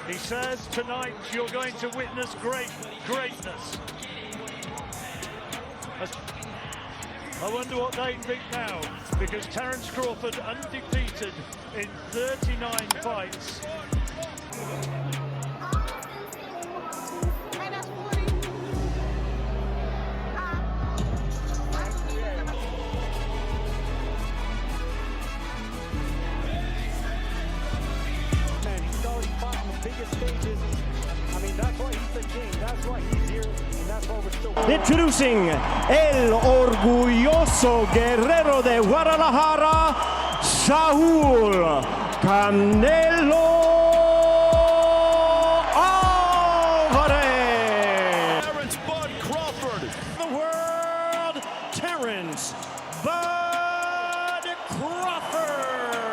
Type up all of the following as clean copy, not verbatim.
He says tonight you're going to witness greatness. I wonder what they think now, because Terence Crawford undefeated in 39 fights. Introducing el orgulloso guerrero de Guadalajara, Saúl Canelo Alvarez. Terence "Bud" Crawford. The world, Terence "Bud" Crawford.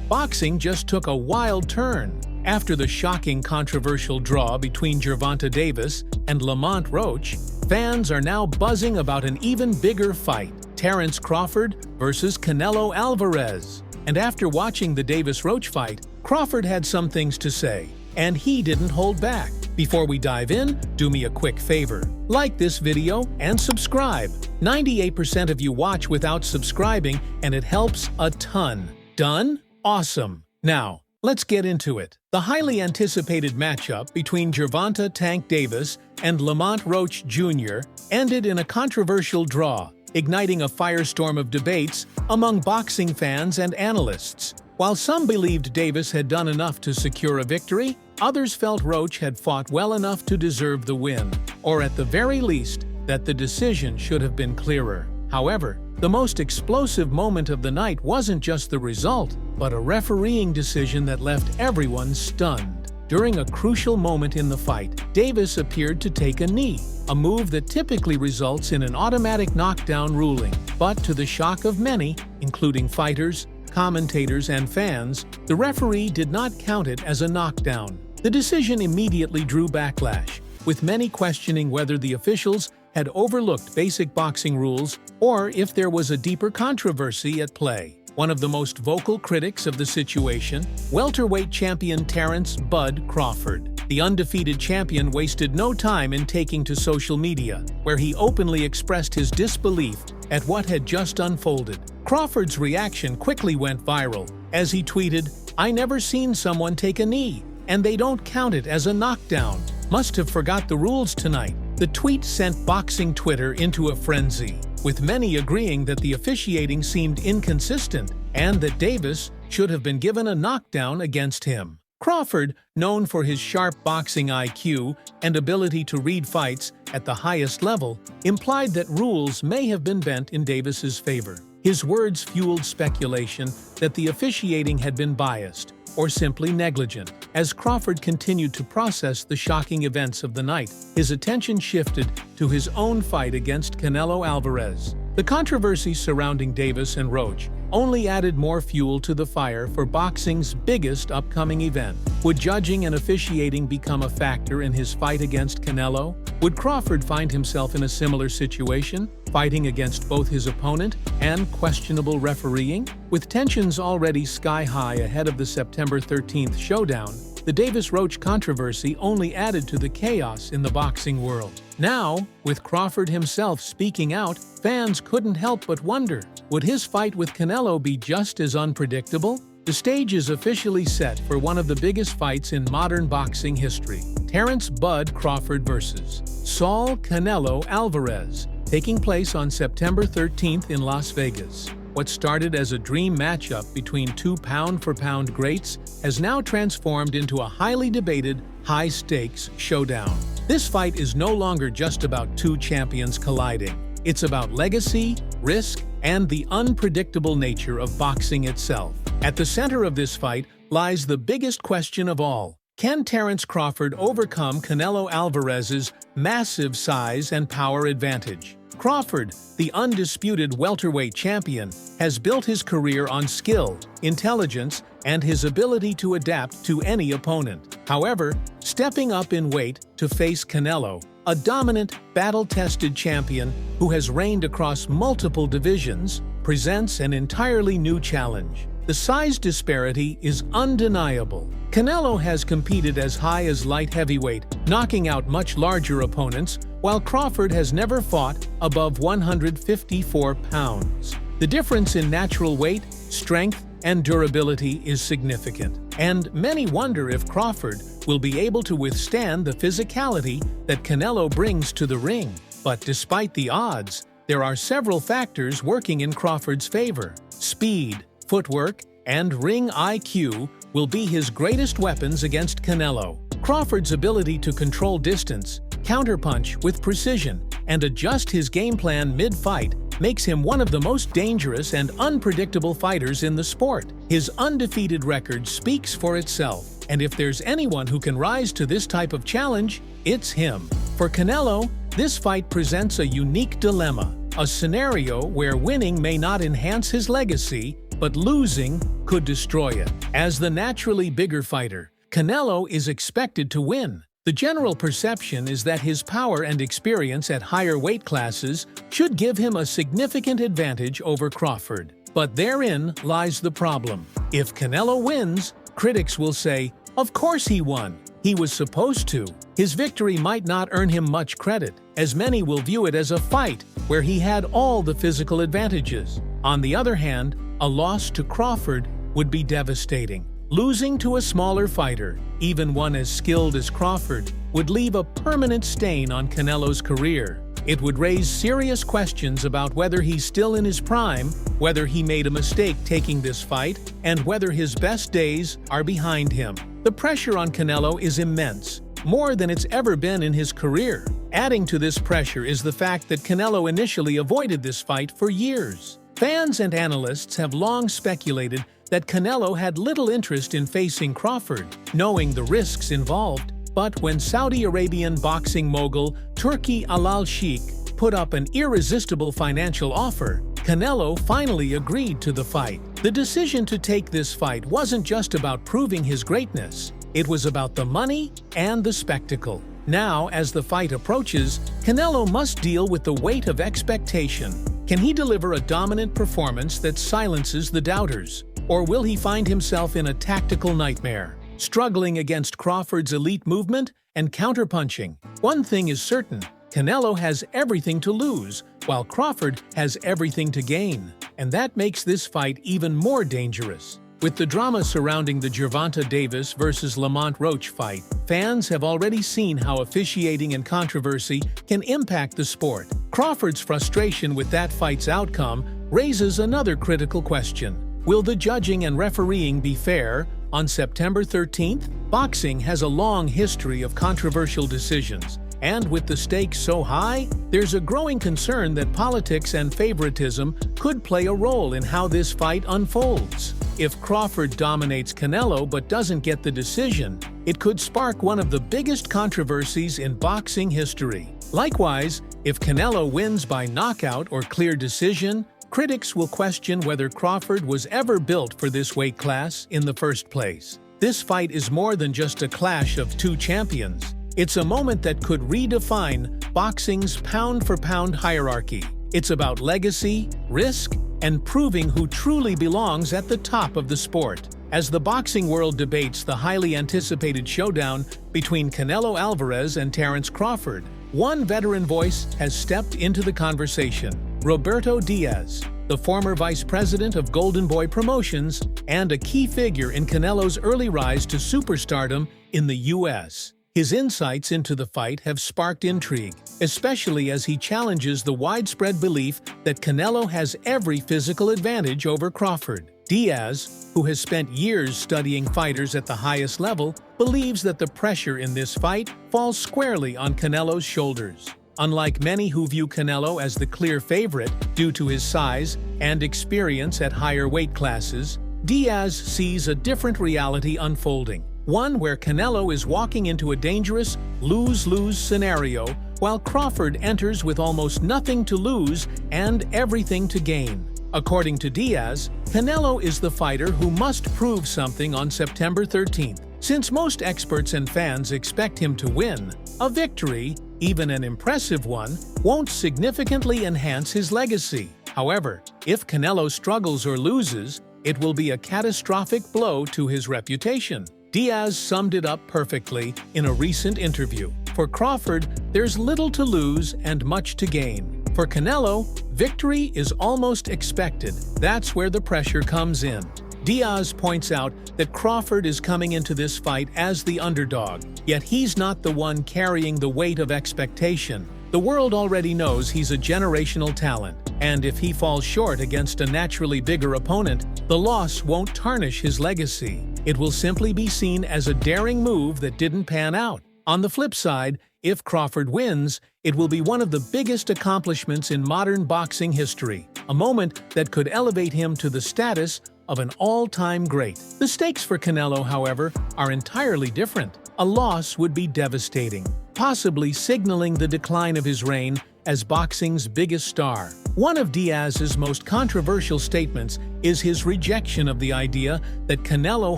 Boxing just took a wild turn. After the shocking controversial draw between Gervonta Davis and Lamont Roach, fans are now buzzing about an even bigger fight, Terence Crawford versus Canelo Alvarez. And after watching the Davis-Roach fight, Crawford had some things to say, and he didn't hold back. Before we dive in, do me a quick favor. Like this video and subscribe. 98% of you watch without subscribing, and it helps a ton. Done? Awesome. Now, let's get into it. The highly anticipated matchup between Gervonta "Tank" Davis and Lamont Roach Jr. ended in a controversial draw, igniting a firestorm of debates among boxing fans and analysts. While some believed Davis had done enough to secure a victory, others felt Roach had fought well enough to deserve the win, or at the very least, that the decision should have been clearer. However, the most explosive moment of the night wasn't just the result, but a refereeing decision that left everyone stunned. During a crucial moment in the fight, Davis appeared to take a knee, a move that typically results in an automatic knockdown ruling. But to the shock of many, including fighters, commentators, and fans, the referee did not count it as a knockdown. The decision immediately drew backlash, with many questioning whether the officials had overlooked basic boxing rules or if there was a deeper controversy at play. One of the most vocal critics of the situation, welterweight champion Terence "Bud" Crawford. The undefeated champion wasted no time in taking to social media, where he openly expressed his disbelief at what had just unfolded. Crawford's reaction quickly went viral, as he tweeted, "I never seen someone take a knee, and they don't count it as a knockdown. Must have forgot the rules tonight." The tweet sent boxing Twitter into a frenzy, with many agreeing that the officiating seemed inconsistent and that Davis should have been given a knockdown against him. Crawford, known for his sharp boxing IQ and ability to read fights at the highest level, implied that rules may have been bent in Davis's favor. His words fueled speculation that the officiating had been biased or simply negligent. As Crawford continued to process the shocking events of the night, his attention shifted to his own fight against Canelo Alvarez. The controversy surrounding Davis and Roach only added more fuel to the fire for boxing's biggest upcoming event. Would judging and officiating become a factor in his fight against Canelo? Would Crawford find himself in a similar situation, fighting against both his opponent and questionable refereeing? With tensions already sky-high ahead of the September 13th showdown, the Davis-Roach controversy only added to the chaos in the boxing world. Now, with Crawford himself speaking out, fans couldn't help but wonder, would his fight with Canelo be just as unpredictable? The stage is officially set for one of the biggest fights in modern boxing history, Terence "Bud" Crawford vs. Saul Canelo Alvarez, taking place on September 13th in Las Vegas. What started as a dream matchup between two pound-for-pound greats has now transformed into a highly debated, high-stakes showdown. This fight is no longer just about two champions colliding. It's about legacy, risk, and the unpredictable nature of boxing itself. At the center of this fight lies the biggest question of all. Can Terence Crawford overcome Canelo Alvarez's massive size and power advantage? Crawford, the undisputed welterweight champion, has built his career on skill, intelligence, and his ability to adapt to any opponent. However, stepping up in weight to face Canelo, a dominant, battle-tested champion who has reigned across multiple divisions, presents an entirely new challenge. the size disparity is undeniable. Canelo has competed as high as light heavyweight, knocking out much larger opponents, while Crawford has never fought above 154 pounds. The difference in natural weight, strength, and durability is significant, and many wonder if Crawford will be able to withstand the physicality that Canelo brings to the ring. But despite the odds, there are several factors working in Crawford's favor. Speed, footwork, and ring IQ will be his greatest weapons against Canelo. Crawford's ability to control distance, counterpunch with precision, and adjust his game plan mid-fight makes him one of the most dangerous and unpredictable fighters in the sport. His undefeated record speaks for itself, and if there's anyone who can rise to this type of challenge, it's him. For Canelo, this fight presents a unique dilemma, a scenario where winning may not enhance his legacy, but losing could destroy it. As the naturally bigger fighter, Canelo is expected to win. The general perception is that his power and experience at higher weight classes should give him a significant advantage over Crawford. But therein lies the problem. If Canelo wins, critics will say, "Of course he won. He was supposed to." His victory might not earn him much credit, as many will view it as a fight where he had all the physical advantages. On the other hand, a loss to Crawford would be devastating. Losing to a smaller fighter, even one as skilled as Crawford, would leave a permanent stain on Canelo's career. It would raise serious questions about whether he's still in his prime, whether he made a mistake taking this fight, and whether his best days are behind him. The pressure on Canelo is immense, more than it's ever been in his career. Adding to this pressure is the fact that Canelo initially avoided this fight for years. Fans and analysts have long speculated that Canelo had little interest in facing Crawford, knowing the risks involved. But when Saudi Arabian boxing mogul Turki alalshikh put up an irresistible financial offer, Canelo finally agreed to the fight. The decision to take this fight wasn't just about proving his greatness, it was about the money and the spectacle. Now, as the fight approaches, Canelo must deal with the weight of expectation. Can he deliver a dominant performance that silences the doubters? Or will he find himself in a tactical nightmare, struggling against Crawford's elite movement and counterpunching? One thing is certain, Canelo has everything to lose, while Crawford has everything to gain. And that makes this fight even more dangerous. With the drama surrounding the Gervonta Davis vs Lamont Roach fight, fans have already seen how officiating and controversy can impact the sport. Crawford's frustration with that fight's outcome raises another critical question. Will the judging and refereeing be fair on September 13th? Boxing has a long history of controversial decisions, and with the stakes so high, there's a growing concern that politics and favoritism could play a role in how this fight unfolds. If Crawford dominates Canelo but doesn't get the decision, it could spark one of the biggest controversies in boxing history. Likewise, if Canelo wins by knockout or clear decision, critics will question whether Crawford was ever built for this weight class in the first place. This fight is more than just a clash of two champions. It's a moment that could redefine boxing's pound-for-pound hierarchy. It's about legacy, risk, and proving who truly belongs at the top of the sport. As the boxing world debates the highly anticipated showdown between Canelo Alvarez and Terence Crawford, one veteran voice has stepped into the conversation. Roberto Diaz, the former vice president of Golden Boy Promotions and a key figure in Canelo's early rise to superstardom in the U.S. His insights into the fight have sparked intrigue, especially as he challenges the widespread belief that Canelo has every physical advantage over Crawford. Diaz, who has spent years studying fighters at the highest level, believes that the pressure in this fight falls squarely on Canelo's shoulders. Unlike many who view Canelo as the clear favorite due to his size and experience at higher weight classes, Diaz sees a different reality unfolding, one where Canelo is walking into a dangerous lose-lose scenario, while Crawford enters with almost nothing to lose and everything to gain. According to Diaz, Canelo is the fighter who must prove something on September 13th. Since most experts and fans expect him to win, a victory, even an impressive one, won't significantly enhance his legacy. However, if Canelo struggles or loses, it will be a catastrophic blow to his reputation. Diaz summed it up perfectly in a recent interview. For Crawford, there's little to lose and much to gain. For Canelo, victory is almost expected. That's where the pressure comes in. Diaz points out that Crawford is coming into this fight as the underdog, yet he's not the one carrying the weight of expectation. The world already knows he's a generational talent, and if he falls short against a naturally bigger opponent, the loss won't tarnish his legacy. It will simply be seen as a daring move that didn't pan out. On the flip side, if Crawford wins, it will be one of the biggest accomplishments in modern boxing history, a moment that could elevate him to the status of an all-time great. The stakes for Canelo, however, are entirely different. A loss would be devastating, possibly signaling the decline of his reign as boxing's biggest star. One of Diaz's most controversial statements is his rejection of the idea that Canelo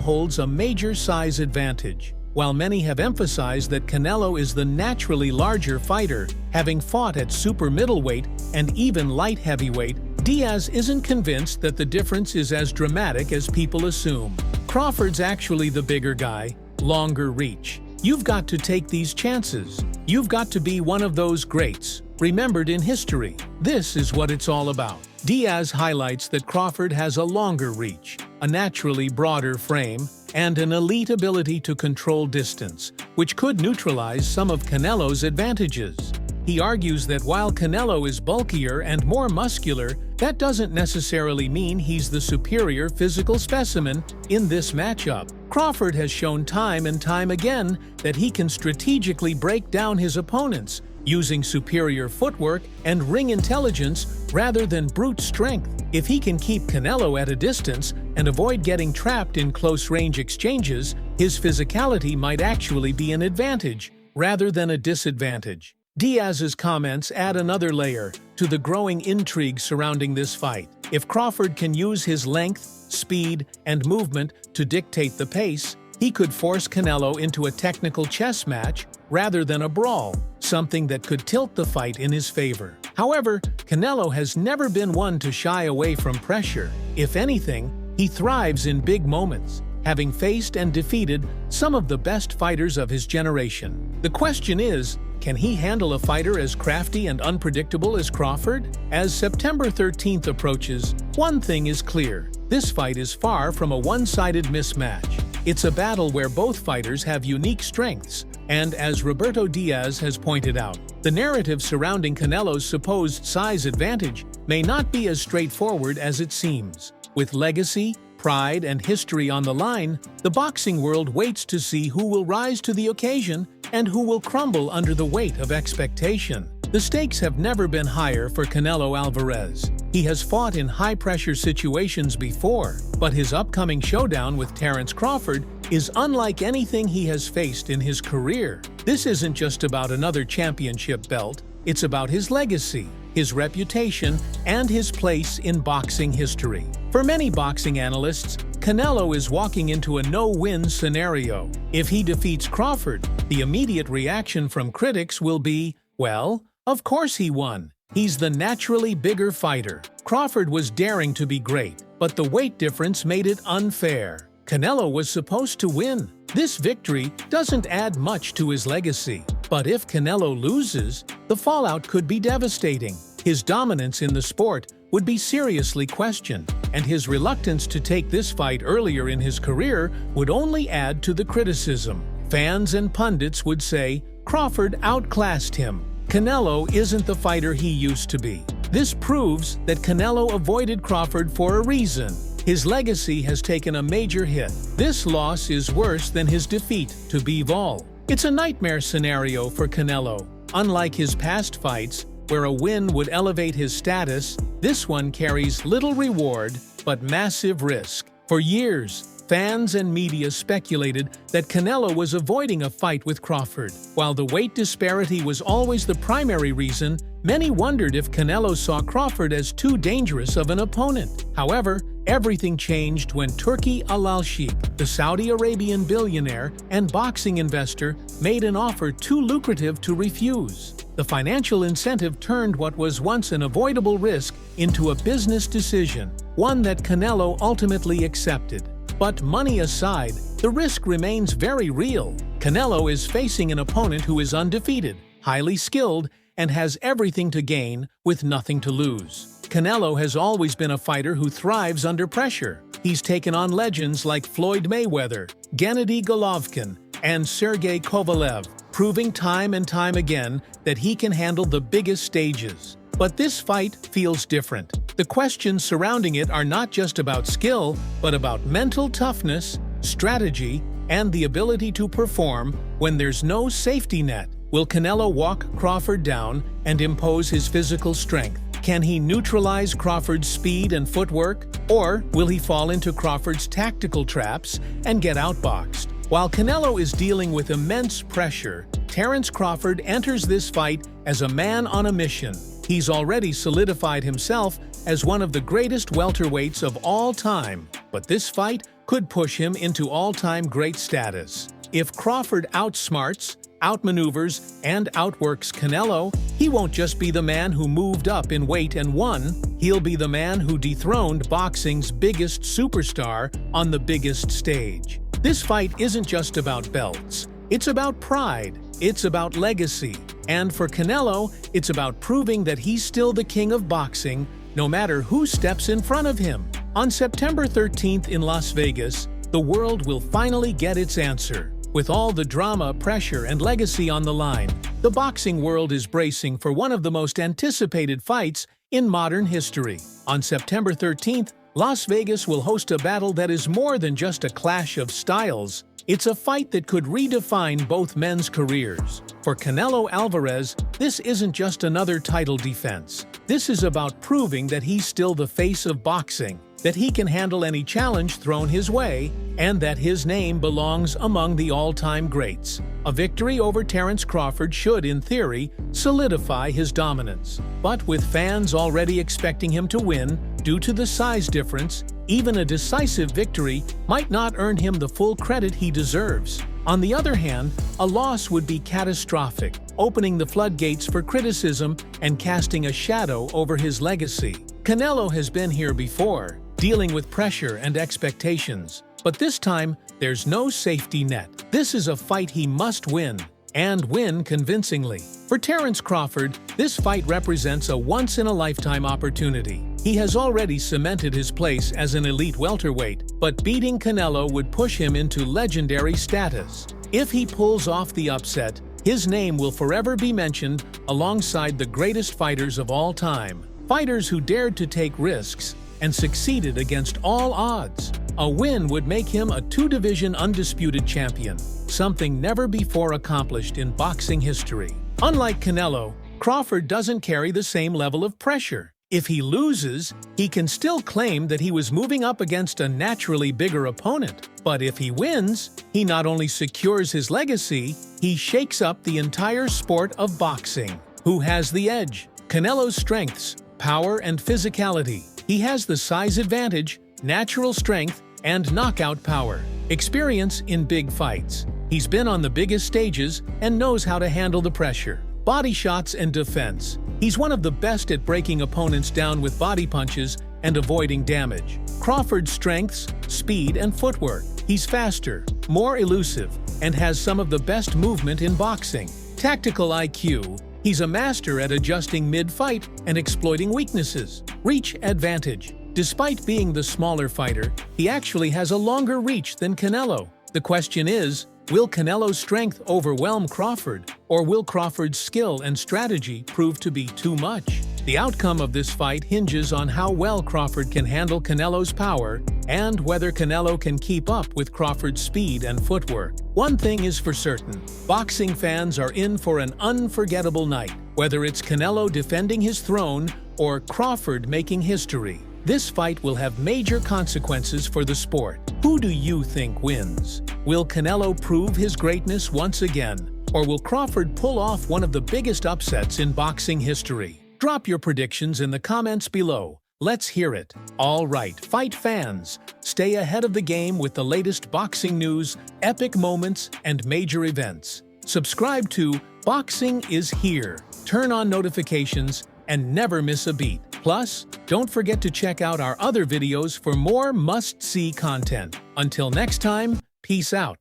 holds a major size advantage. While many have emphasized that Canelo is the naturally larger fighter, having fought at super middleweight and even light heavyweight, Diaz isn't convinced that the difference is as dramatic as people assume. Crawford's actually the bigger guy, longer reach. You've got to take these chances. You've got to be one of those greats, remembered in history. This is what it's all about. Diaz highlights that Crawford has a longer reach, a naturally broader frame, and an elite ability to control distance, which could neutralize some of Canelo's advantages. He argues that while Canelo is bulkier and more muscular, that doesn't necessarily mean he's the superior physical specimen in this matchup. Crawford has shown time and time again that he can strategically break down his opponents, using superior footwork and ring intelligence rather than brute strength. If he can keep Canelo at a distance and avoid getting trapped in close-range exchanges, his physicality might actually be an advantage rather than a disadvantage. Diaz's comments add another layer to the growing intrigue surrounding this fight. If Crawford can use his length, speed, and movement to dictate the pace, he could force Canelo into a technical chess match rather than a brawl, something that could tilt the fight in his favor. However, Canelo has never been one to shy away from pressure. If anything, he thrives in big moments, having faced and defeated some of the best fighters of his generation. The question is, can he handle a fighter as crafty and unpredictable as Crawford? As September 13th approaches, one thing is clear. This fight is far from a one-sided mismatch. It's a battle where both fighters have unique strengths, and as Roberto Diaz has pointed out, the narrative surrounding Canelo's supposed size advantage may not be as straightforward as it seems. With legacy, pride, and history on the line, the boxing world waits to see who will rise to the occasion and who will crumble under the weight of expectation. The stakes have never been higher for Canelo Alvarez. He has fought in high-pressure situations before, but his upcoming showdown with Terence Crawford is unlike anything he has faced in his career. This isn't just about another championship belt, it's about his legacy, his reputation, and his place in boxing history. For many boxing analysts, Canelo is walking into a no-win scenario. If he defeats Crawford, the immediate reaction from critics will be, well, of course he won. He's the naturally bigger fighter. Crawford was daring to be great, but the weight difference made it unfair. Canelo was supposed to win. This victory doesn't add much to his legacy. But if Canelo loses, the fallout could be devastating. His dominance in the sport would be seriously questioned, and his reluctance to take this fight earlier in his career would only add to the criticism. Fans and pundits would say Crawford outclassed him. Canelo isn't the fighter he used to be. This proves that Canelo avoided Crawford for a reason. His legacy has taken a major hit. This loss is worse than his defeat to Bivol. It's a nightmare scenario for Canelo. Unlike his past fights, where a win would elevate his status, this one carries little reward but massive risk. For years, fans and media speculated that Canelo was avoiding a fight with Crawford. While the weight disparity was always the primary reason, many wondered if Canelo saw Crawford as too dangerous of an opponent. However, everything changed when Turki alalshikh, the Saudi Arabian billionaire and boxing investor, made an offer too lucrative to refuse. The financial incentive turned what was once an avoidable risk into a business decision. one that Canelo ultimately accepted. But money aside, the risk remains very real. Canelo is facing an opponent who is undefeated, highly skilled, and has everything to gain with nothing to lose. Canelo has always been a fighter who thrives under pressure. He's taken on legends like Floyd Mayweather, Gennady Golovkin, and Sergey Kovalev, proving time and time again that he can handle the biggest stages. But this fight feels different. The questions surrounding it are not just about skill, but about mental toughness, strategy, and the ability to perform when there's no safety net. Will Canelo walk Crawford down and impose his physical strength? Can he neutralize Crawford's speed and footwork? Or will he fall into Crawford's tactical traps and get outboxed? While Canelo is dealing with immense pressure, Terence Crawford enters this fight as a man on a mission. He's already solidified himself as one of the greatest welterweights of all time, but this fight could push him into all-time great status. If Crawford outsmarts, outmaneuvers, and outworks Canelo, he won't just be the man who moved up in weight and won, he'll be the man who dethroned boxing's biggest superstar on the biggest stage. This fight isn't just about belts. It's about pride, it's about legacy, and for Canelo, it's about proving that he's still the king of boxing, no matter who steps in front of him. On September 13th in Las Vegas, the world will finally get its answer. With all the drama, pressure, and legacy on the line, the boxing world is bracing for one of the most anticipated fights in modern history. On September 13th, Las Vegas will host a battle that is more than just a clash of styles. It's a fight that could redefine both men's careers. For Canelo Alvarez, this isn't just another title defense. This is about proving that he's still the face of boxing, that he can handle any challenge thrown his way, and that his name belongs among the all-time greats. A victory over Terence Crawford should, in theory, solidify his dominance. But with fans already expecting him to win, due to the size difference, even a decisive victory might not earn him the full credit he deserves. On the other hand, a loss would be catastrophic, opening the floodgates for criticism and casting a shadow over his legacy. Canelo has been here before, dealing with pressure and expectations. But this time, there's no safety net. This is a fight he must win, and win convincingly. For Terence Crawford, this fight represents a once-in-a-lifetime opportunity. He has already cemented his place as an elite welterweight, but beating Canelo would push him into legendary status. If he pulls off the upset, his name will forever be mentioned alongside the greatest fighters of all time. Fighters who dared to take risks and succeeded against all odds. A win would make him a two-division undisputed champion, something never before accomplished in boxing history. Unlike Canelo, Crawford doesn't carry the same level of pressure. If he loses, he can still claim that he was moving up against a naturally bigger opponent. But if he wins, he not only secures his legacy, he shakes up the entire sport of boxing. Who has the edge? Canelo's strengths, power, and physicality. He has the size advantage, natural strength, and knockout power. Experience in big fights. He's been on the biggest stages and knows how to handle the pressure. Body shots and defense. He's one of the best at breaking opponents down with body punches and avoiding damage. Crawford's strengths, speed, and footwork. He's faster, more elusive, and has some of the best movement in boxing. Tactical IQ. He's a master at adjusting mid-fight and exploiting weaknesses. Reach advantage. Despite being the smaller fighter, he actually has a longer reach than Canelo. The question is, will Canelo's strength overwhelm Crawford, or will Crawford's skill and strategy prove to be too much? The outcome of this fight hinges on how well Crawford can handle Canelo's power and whether Canelo can keep up with Crawford's speed and footwork. One thing is for certain, boxing fans are in for an unforgettable night, whether it's Canelo defending his throne or Crawford making history. This fight will have major consequences for the sport. Who do you think wins? Will Canelo prove his greatness once again, or will Crawford pull off one of the biggest upsets in boxing history? Drop your predictions in the comments below. Let's hear it. All right, fight fans, stay ahead of the game with the latest boxing news, epic moments, and major events. Subscribe to Boxing is Here, turn on notifications, and never miss a beat. Plus, don't forget to check out our other videos for more must-see content. Until next time, peace out.